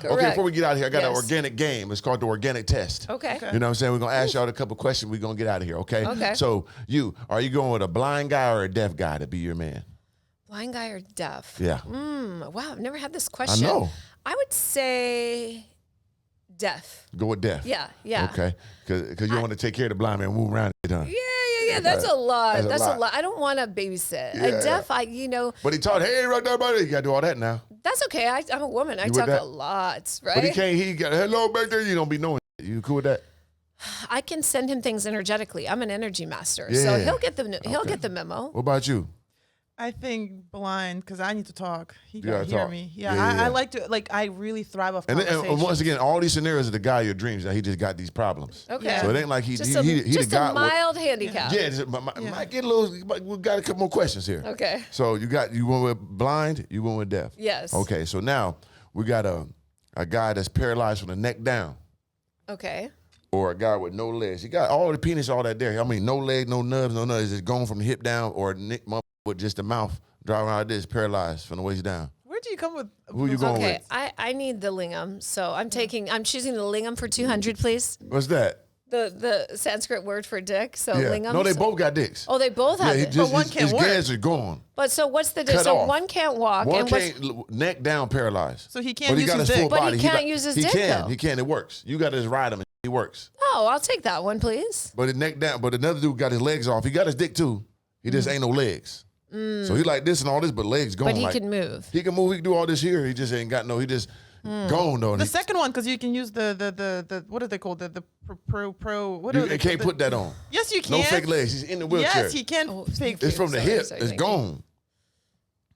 Correct. Okay, before we get out of here, I got an Yes. organic game. It's called the organic test. Okay. You know what I'm saying? We're going to ask y'all a couple questions. We're going to get out of here, okay? Okay. So are you going with a blind guy or a deaf guy to be your man? Blind guy or deaf? Yeah. Wow, I've never had this question. I know. I would say deaf. Go with deaf. Yeah. Okay, because you don't want to take care of the blind man, move around and get done. Yeah. That's a lot. That's a a lot. lot. I don't want to babysit. Yeah. A deaf, But he taught, hey, right there, buddy. You got to do all that now. that's okay. I'm a woman. I with talk that? a lot, right? But he got, hello, back there. You don't be knowing. You cool with that? I can send him things energetically. I'm an energy master, Yeah. so he'll get the memo. What about you? I think blind because I need to talk. He You gotta gotta hear talk. me. Yeah, Yeah, yeah. I like to I really thrive off And conversation. once again, all these scenarios are the guy of your dreams. That he just got these problems. Okay. So it ain't like he Just the guy. a mild handicap. Yeah, might get a little. We got a couple more questions here. Okay. So you went with blind. You went with deaf. Yes. Okay. So now we got a guy that's paralyzed from the neck down, Okay. or a guy with no legs. He got all the penis, all that there. I mean, no leg, no nubs, no nothing. It's just going from the hip down, or Nick with just the mouth driving around like this, paralyzed from the waist down. Where do you come with? Who you going Okay. with? I need the lingam, so I'm choosing the lingam for 200, please. What's that? The Sanskrit word for dick. So Yeah. lingam. No, they both got dicks. Oh, they both have he it. just, one his can't work. gans are gone. But so what's the Cut so off. one can't walk One and what's can't neck down paralyzed. So he can't but he use got his his full dick. But he body. can't use his dick, though. He can. It works. You got to just ride him. And he works. Oh, I'll take that one, please. But the neck down. But another dude got his legs off. He got his dick too. He just ain't no legs. So he like this and all this, but legs gone. But he like, can move. He can move. He can do all this here. He just ain't got no. He just gone though. The second one because you can use the what are they called the pro what are You they can't called? put that on. Yes, you can. No fake legs. He's in the wheelchair. Yes, he can. Oh, fake. It's from the Sorry, hip. sorry, It's thank you. gone.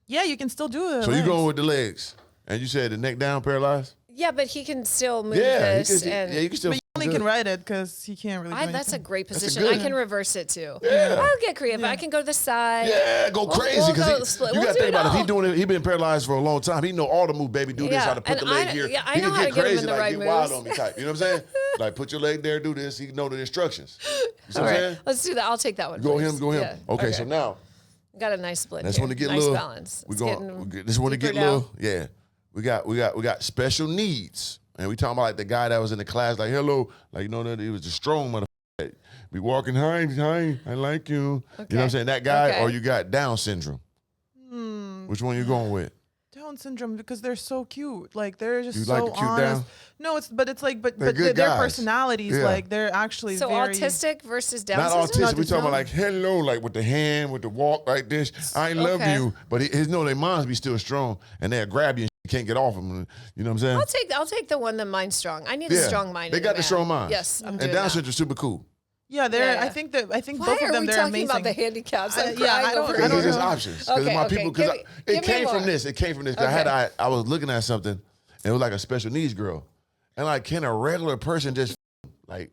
Yeah, you can still do it. So you going with the legs, and you said the neck down paralyzed. Yeah, but he can still move Yeah, this. yeah, you can still. But you only good. can ride it because he can't really. Do That's a anything. great That's a position. good I can reverse it too. Yeah. I'll get creative. I can go to the side. Yeah, go crazy we'll because go split. you We'll got to do think it about it. If he all. doing it, he been paralyzed for a long time. He know all the move, baby. Do this, Yeah, how to put and the leg I- here. yeah, I he know can how get to get him crazy, in the like right get wild on moves. me type. You know what I'm saying? Like put your leg there, do this. He know the instructions. You see All what I'm right, saying? let's do that. I'll take that one. Go please. him, go him. Yeah. Okay, so now got a nice split. that's here. when to get nice a little balance. We It's going getting this one to get deeper now. little. Yeah, we got special needs, and we talking about like the guy that was in the class, like hello, like you know that he was the strong motherfucker. Be walking, hi, I like you. You know what I'm Okay. saying? That guy, Okay. or you got Down syndrome. Which one you going with? Down syndrome because they're so cute. Like they're just You so like the cute honest. Down? No, it's like but They're good their guys. personalities Yeah. like they're actually So very autistic versus Down Not syndrome? autistic. Not We just talking about Down. like hello, like with the hand, with the walk like this. I love Okay. you, but his know their minds be still strong, and they'll grab you and you can't get off them. You know what I'm saying? I'll take the one that mind's strong. I need a strong mind. They in got a the man. strong minds. Yes, I'm and doing Down that. syndrome's super cool. Yeah, they're. Yeah. I think Why both of are them we they're talking amazing. about the handicaps? I'm yeah, crying I don't- over I Because don't here. there's know. options. Because Okay, my okay. people, Give because me- it give me came from more. this. It came from this. 'Cause Okay. I was looking at something, and it was like a special needs girl, and like, can a regular person just like?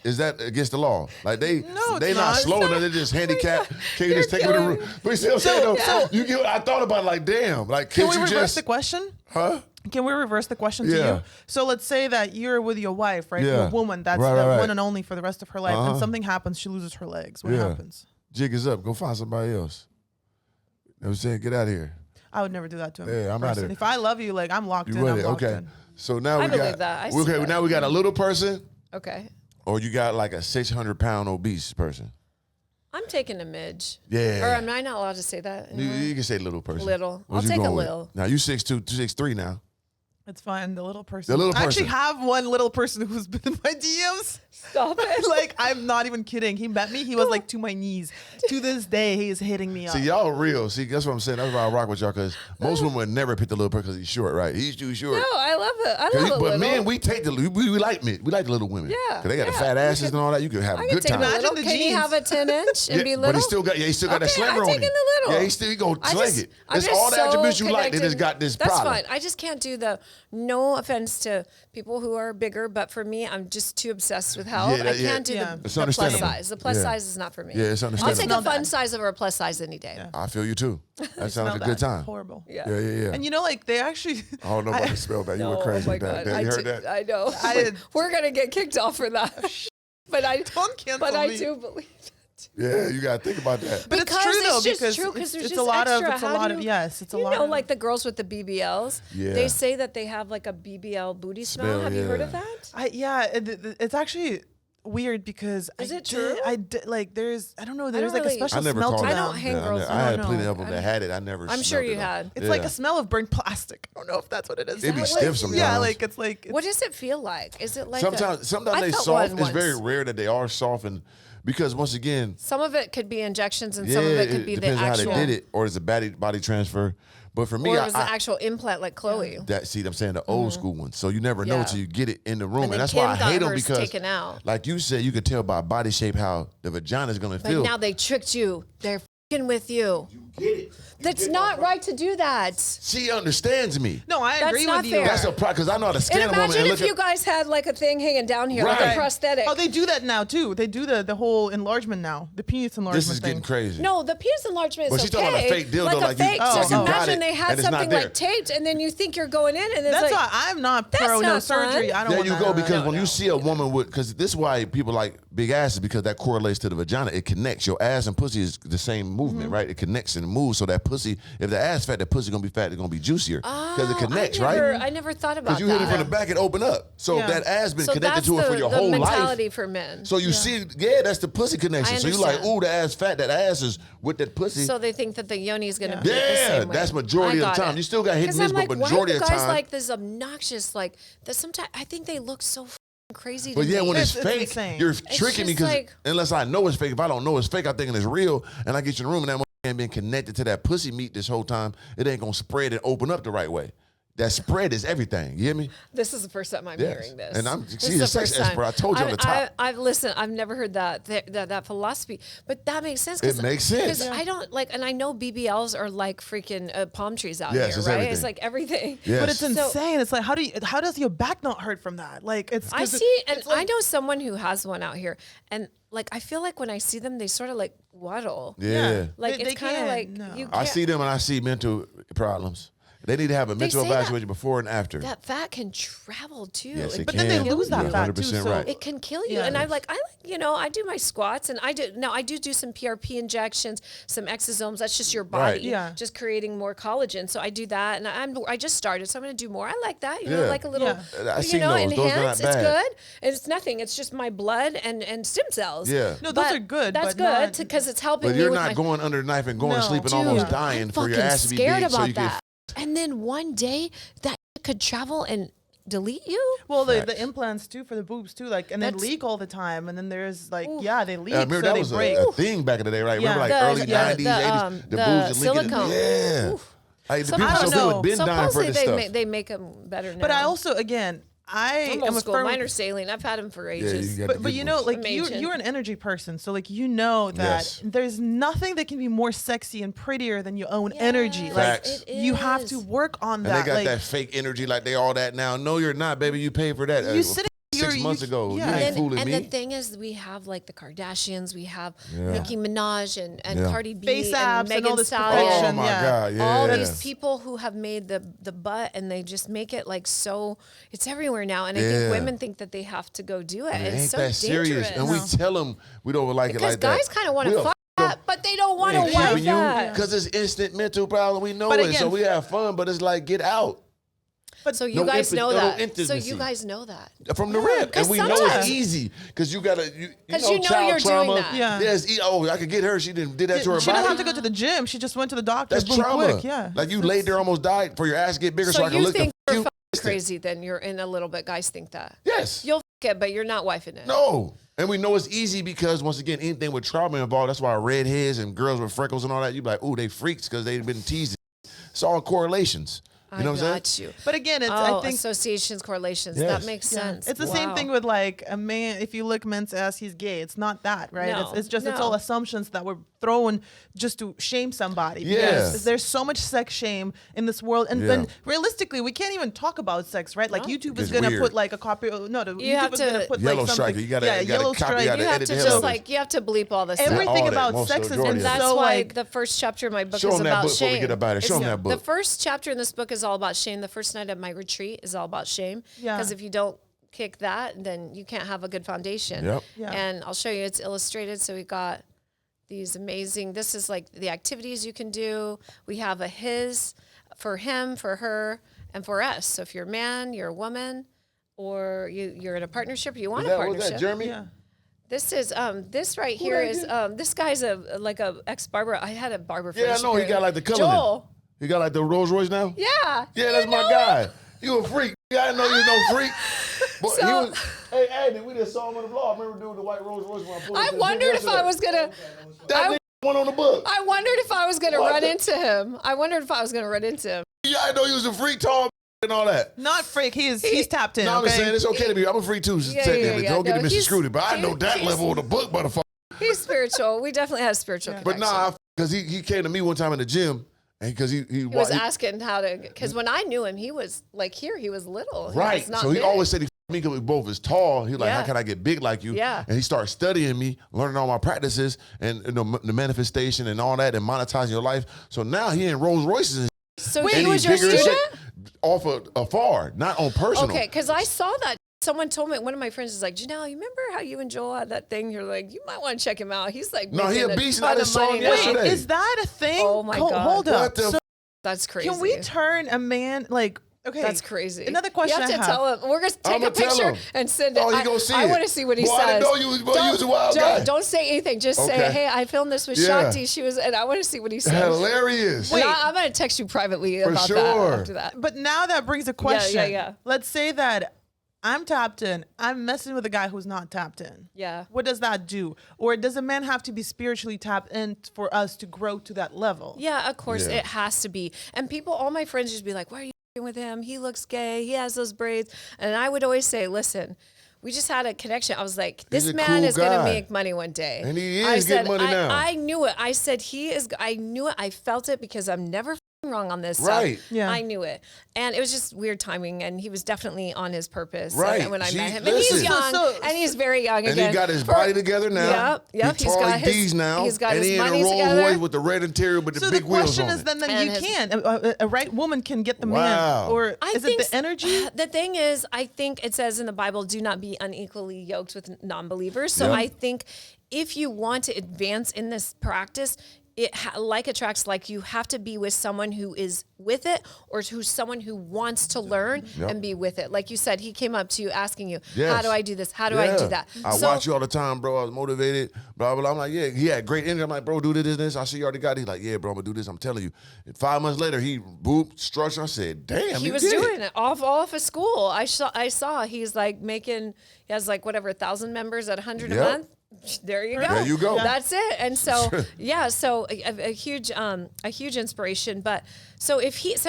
Is that against the law? Like they No, they it's not not. slow enough. They just handicapped. Can you just take me to the room? But you see what I'm saying? Though? You get. I thought about it like, damn. Like, Can can't we you reverse just? the question? Huh? Can we reverse the question to Yeah. you? So let's say that you're with your wife, right? Yeah. Your woman, that's Right, the right, right. one and only for the rest of her life. Uh-huh. And something happens, she loses her legs. What Yeah. happens? Jig is up. Go find somebody else. You know what I'm saying? Get out of here. I would never do that to him. Yeah, I'm outta person. here. If I love you, like I'm locked You in. with I'm it? locked Okay. in. So now I we believe got. that. I see Okay. that. Now we got a little person, Okay. or you got like a 600-pound obese person. I'm taking a midge. Yeah. Or am I not allowed to say that You, anymore? you can say little person. Little. What I'll you take a going with? little. Now you 6'2", 6'3" now. It's fine. The little person. The little I actually person. have one little person who's been in my DMs. Stop it. Like I'm not even kidding. He met me. He was like to my knees. To this day, he is hitting me up. See, y'all real. See, that's what I'm saying. That's why I rock with y'all, because most women would never pick the little person because he's short, right? He's too short. No, I love it. I 'Cause love he- it. but men, we take the we like men. We like the little women. Yeah, Because they got the yeah. fat asses and all that. You can have I a can good take time. the Imagine little. the Can he jeans. have a 10-inch and be Yeah, little? but he still got that Okay, slim I'm on taking him. the little. Yeah, he go sling it. I'm It's just all the so attributes you like. They connected. just got this That's problem. fine. I just can't do the. No offense to people who are bigger, but for me, I'm just too obsessed with health. Yeah, that- I can't do yeah. the It's plus understandable. size. The plus Yeah. size is not for me. Yeah, it's I'll take understandable. a Not fun bad. size over a plus size any day. Yeah. I feel you too. That sounds like a Smell good that. time. Horrible. Yeah. Yeah, yeah, yeah. And you know, like they actually. I don't know about the spell that. You went crazy oh my with that. God. You I heard do- that? I know. I- We're gonna get kicked off for that. But I Don't cancel But I me. do believe. Yeah, you gotta think about that. But Because it's true though, just because true, 'cause it's, there's it's just a lot extra. of, it's a How lot do of, you- yes, it's a You lot know, of. like the girls with the BBLs. Yeah. They say that they have like a BBL booty smell. Have you heard of yeah. that? It's actually weird because Is it true? I did like there's I don't know don't there's like a really- special I never smell called to it. I them. don't hang girls. I had don't plenty know. of them that had it. I never. I'm sure smelled you it, though. had. It's like a smell of burnt plastic. I don't know if that's what it is. It be that stiff what- sometimes. Yeah, like it's like What does it feel like? Is it like sometimes I they felt soft. one It's very once. rare that they are softened because once again, Some of it could be injections, and yeah, some of it could be the depends on how actual. they did it, or is it body transfer. But for me, Or it was the actual implant, like Chloe. I'm saying the old school ones. So you never know Yeah. till you get it in the room, And and then that's Kim why I got hate them hers because, taken out. like you said, you could tell by body shape how the vagina is gonna But feel. now they tricked you. They're fing with you. you get it. That's not right to do that. She understands me. no, I That's agree not with you. fair. That's a problem because I know how to And scan a woman imagine and if look you at. guys had like a thing hanging down here, like Right. a prosthetic. Oh, they do that now too. They do the whole enlargement now, the penis enlargement This is thing. getting crazy. No, the penis enlargement is Well, she's okay. talking about a fake dildo, like a like you- fake. oh, Just you got imagine it, they had and it's not something there. like taped, and then you think you're going in, and it's That's like, why I'm not That's pro no not fun. surgery. I don't There want you that. go, because No, when no. you see a woman with, because this is why people like big asses, because that correlates to the vagina. It connects. Your ass and pussy is the same movement, right? It connects and moves. So that pussy, if the ass fat, the pussy gonna be fat. It's gonna be juicier because it connects, right? I never thought about Because you that. hit it from the back, it open up. So Yeah. that ass been So connected that's to it for your the whole mentality life. for men. So you see, yeah, that's the pussy connection. I So you like, understand. ooh, the ass fat. That ass is with that pussy. So they think that the yoni is going to be the Yeah, same way. that's majority I of the got time. it. You still got hit and 'Cause miss, I'm but like, majority why of do the guys time. like this obnoxious, like, that sometimes I think they look so crazy to But yeah, me. when it's It's fake, insane. you're It's tricking me just because like- unless I know it's fake, if I don't know it's fake, I'm thinking it's real, and I get you in the room and that motherfucker ain't been connected to that pussy meat this whole time, it ain't gonna spread and open up the right way. That spread is everything. You hear me? This is the first time I'm Yes. hearing this. And This she's is a the sex first time. expert. I told you on the top. I've listened. I've never heard that philosophy, but that makes sense. It makes sense. Because I don't like, and I know BBLs are like freaking palm trees out Yes, here, it's right? everything. It's like everything. Yes. But it's So- insane. It's like how does your back not hurt from that? Like it's. I 'cause it- see, and it's like- I know someone who has one out here, and like I feel like when I see them, they sort of like waddle. Yeah. Like They it's kind of can, like no. you. I can't- see them and I see mental problems. They need to have a mental say that- evaluation before and after. that fat can travel too. Yes, It it But can then they can. lose that You're fat too. 100% So right. It can kill you. Yeah. And I like, I do my squats, and I do some PRP injections, some exosomes. That's just your body, Right. Yeah. just creating more collagen. So I do that, and I just started, so I'm going to do more. I like that, you know, Yeah. like a little, Yeah. I seen those. Those are not enhance. It's bad. good. It's nothing. It's just my blood and stem cells. Yeah. No, those But are good, That's but not- good because it's helping But me you're with not my going under the knife and going to No. sleep and Dude, almost dying I'm for your fucking ass to be scared big so about you that. can. And then one day that could travel and delete you. Well, the Facts. implants too for the boobs too, like, and they That's- leak all the time, and then there's like, Ooh. yeah, they leak, I remember so that they was break. a thing back in the day, right? Yeah. Remember like The- early yeah, 90s, the, 80s? The the boobs are leaking. silicone. Yeah. Oof. Like, the So people I don't so people know. have been dying for Supposedly this stuff. they make them better now. But I also, again, I I'm am old a school. firm. Mine are saline. I've had them for Yeah, ages. you got the But good you know, ones. like Amazing. you're an energy person, so like you know that Yes. there's nothing that can be more sexy and prettier than your own energy. Yes, Like Facts. it you have is. to work on And that. they got like, that fake energy like they all that now. No, you're not, baby. You paid for that. You sitting- 6 you're- months you- ago. yeah. You ain't And, fooling and me. the thing is, we have like the Kardashians, we have Yeah. Nicki Minaj and Yeah. Cardi B Face and abs and Megan all this Stallion. Oh perfection. my Yeah. God, yeah. All these people who have made the butt, and they just make it like so. It's everywhere now, and I Yeah. think women think that they have to go do it. It It's ain't so that dangerous. serious. And we tell them we don't like because it like that. guys kind of want to We'll fuck f- that, but they don't want We to ain't wife keeping you that. because it's instant mental problem. We know But it, so again- we have fun. But it's like get out So you No guys infi- know no that. So intimacy. you guys know that. from the rip, and 'Cause we know it's sometimes- easy because you gotta you 'Cause know you know child you're doing trauma. that. Yeah. Yes, oh, I could get her. She did that to her she body. doesn't have to go to the gym. She just went to the doctor. That's boom, trauma. quick. Yeah. Like you laid there, almost died for your ass to get bigger, so, I So can you look think the you're you. crazy, then you're in a little bit. Guys think that. Yes. You'll f it, but you're not wifing it. No. And we know it's easy because once again, anything with trauma involved, that's why redheads and girls with freckles and all that, you be like, ooh, they freaks because they've been teased. It's all correlations. You know what I'm saying? got you. But again, it's Oh, I think associations, correlations. Yes. That makes yeah. sense. It's the same Wow. thing with like a man. If you lick men's ass, he's gay. It's not that, right? No, It's just it's no. all assumptions that were thrown just to shame somebody. Yeah. Because there's so much sex shame in this world, and Yeah. then realistically, we can't even talk about sex, right? Like YouTube is It's gonna weird. put like a copy. No, the You have YouTube is gonna to- put Yellow like something. striker. You gotta- yeah, you gotta yellow copy, you striker. gotta You have edit to the hell just out of it. like you have to bleep all this. stuff. Everything All that, about most sex of the is majority And of it. that's so why like the first chapter of my book Show is 'em that about book before we shame. get up out of here. Show 'em It's- that book. The first chapter in this book is all about shame. The first night of my retreat is all about shame. Yeah. Because if you don't kick that, then you can't have a good foundation. Yep. Yeah. And I'll show you. It's illustrated. So we got these amazing, this is like the activities you can do. We have a his for him, for her, and for us. So if you're a man, you're a woman, or you're in a partnership, you want a partnership. Was that Jeremy? Yeah. This is this right here is this guy's a ex barber. I had a barber. Yeah, I know. He got like the color. Joel. He got like the Rolls Royce now. Yeah. Yeah, that's my guy. You a freak. I didn't know you was no freak. But So- he was. Hey, Andy, we just saw him on the vlog. Remember doing the white Rolls Royce when I pulled I up to the wondered gym if I yesterday? was gonna. That nigga went on the book. I wondered if I was gonna What run the- into him. I wondered if I was gonna run into him. Yeah, I know you was a freak, tall and all that. Not freak. He's tapped in. No, I'm okay? just saying it's okay to be. I'm a freak too. Yeah, technically. yeah. Don't get No, it Mr. he's- Screwed, but I know that he's- level of the book, motherfucker. He's spiritual. We definitely had a spiritual connection. But nah, because he came to me one time in the gym, and because he he was asking how to, because when I knew him, he was like here. He was little. He right. was not So he big. always said he me because we both is tall. He like, Yeah. how can I get big like you? Yeah. And he started studying me, learning all my practices and the manifestation and all that, and monetizing your life. So now he in Rolls Royces and So and he was your bigger and student? shit off of afar, not on personal. Okay, because I saw that. Someone told me, one of my friends is like, Janelle, you remember how you and Joel had that thing? You're like, you might want to check him out. He's like, No, he making a beast, and ton I of just saw him money now. yesterday. Wait, is that a thing? Oh my God. Hold up. What the So That's crazy. can we turn a man like? Okay, That's crazy. Another question You have I to have. tell him. We're going to take I'ma a tell picture him. and send it. Oh, he gonna see I it. want to see what he Boy, I says. didn't know you was- boy, you was a wild guy. Don't say anything. Just say, Okay. hey, I filmed this with Yeah. Shakti. She was, and I want to see what he says. Hilarious. And I'm going to text you privately For about sure. that after that. But now that brings a question. yeah. Let's say that I'm tapped in. I'm messing with a guy who's not tapped in. Yeah. What does that do? Or does a man have to be spiritually tapped in for us to grow to that level? Yeah, of course, Yeah. it has to be. And people, all my friends just be like, why are you with him? He looks gay. He has those braids. And I would always say, listen, we just had a connection. I was like, He's this a man cool is going to guy. make money one day. And he I is getting said, money now. I knew it. I said, I knew it. I felt it because I'm never f***ing wrong on this Right. stuff. Yeah. I knew it. And it was just weird timing. And he was definitely on his purpose Right. when I See, met him. listen. And he's young. So- and he's very young And again. he got his body together now. Yep. He's tall as D's now. He's got and his he in a money Rolls together. Royce with the red interior with the So big the wheels question on is it. then And you his- can. A right woman can get the Wow. man. Or is it think the energy? The thing is, I think it says in the Bible, do not be unequally yoked with non-believers. So Yep. I think if you want to advance in this practice, it like attracts like, you have to be with someone who is with it, or who's someone who wants to learn Yep. and be with it. Like you said, he came up to you asking you, Yes. how do I do this? How do I Yeah. do that? I watch you all the time, bro. I was motivated, blah, blah, blah. I'm like, yeah, he had great energy. I'm like, bro, do this. I see you already got it. He's like, yeah, bro, I'm going to do this. I'm telling you. And 5 months later, he booped, structure. I said, damn, He you was did doing it off of school. I saw he's like making, he has like whatever, 1,000 members at 100 a Yep. month. There you go. There you go. That's it. And so, yeah, so a huge inspiration. But so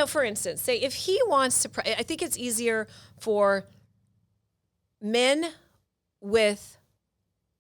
for instance, say if he wants to, I think it's easier for men with,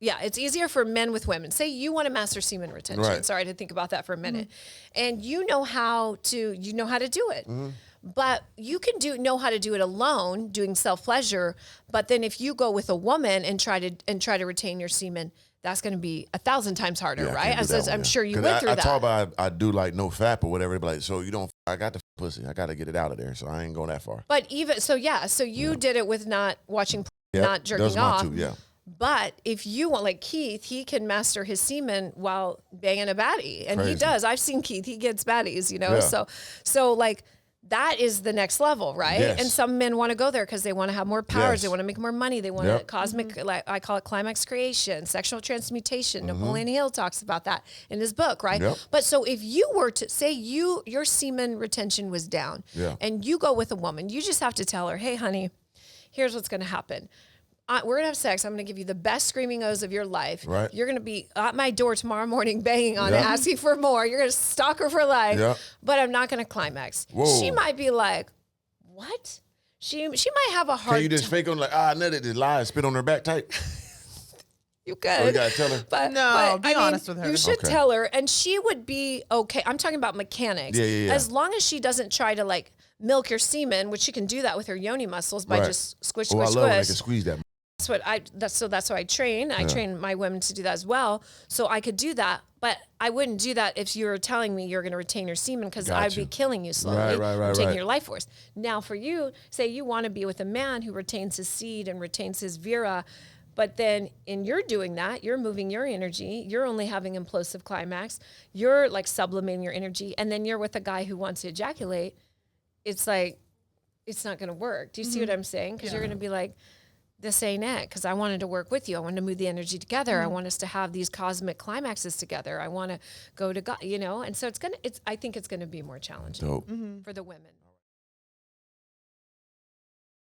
it's easier for men with women. Say you want to master semen retention. Right. Sorry to think about that for a minute. And you know how to do it. Mm-hmm. But you can know how to do it alone, doing self-pleasure. But then if you go with a woman and try to retain your semen, that's going to be 1,000 times harder, Yeah, I right? can't do As that one, I'm yeah. sure you 'Cause went through I that. talk about I do like no fap or whatever. But like, so you don't, I got the pussy. I got to get it out of there. So I ain't going that far. But even so, so you did it with not watching, Yep, not jerking those off. my two, yeah. But if you want, like Keith, he can master his semen while banging a baddie, and he Crazy. does. I've seen Keith; he gets baddies, Yeah. So like that is the next level, right? Yes. And some men want to go there because they want to have more powers, Yes. they want to make more money, they want Yep. to cosmic, like I call it climax creation, sexual transmutation. Napoleon Hill talks about that in his book, right? Yep. But so if you were to say your semen retention was down, Yeah. and you go with a woman, you just have to tell her, hey, honey, here's what's going to happen. We're going to have sex. I'm going to give you the best screaming O's of your life. Right. You're going to be at my door tomorrow morning banging on it, Yeah. asking for more. You're going to stalk her for life. Yeah. But I'm not going to climax. Whoa. She might be like, what? She might have a hard Can you just fake on like, I know that just lie and spit on her back type? You Or could. you got to tell her? No, be honest with her. You should Okay. tell her, and she would be okay. I'm talking about mechanics. Yeah. As long as she doesn't try to like milk your semen, which she can do that with her yoni muscles by Right. just squish, Oh, I squish, love when they squish. can squeeze that. That's what I train. I train my women to do that as well. So I could do that, but I wouldn't do that if you were telling me you're going to retain your semen, because I'd Gotcha. be killing you slowly, Right, taking right. your life force. Now for you, say you want to be with a man who retains his seed and retains his vira, But then you're doing that, you're moving your energy, you're only having implosive climax, you're like sublimating your energy, and then you're with a guy who wants to ejaculate. It's like, it's not going to work. Do you see what I'm saying? Because you're going to be like, this ain't it. Because I wanted to work with you. I wanted to move the energy together. I want us to have these cosmic climaxes together. I want to go to God, you know? And so I think it's going to be more challenging Dope. for the women.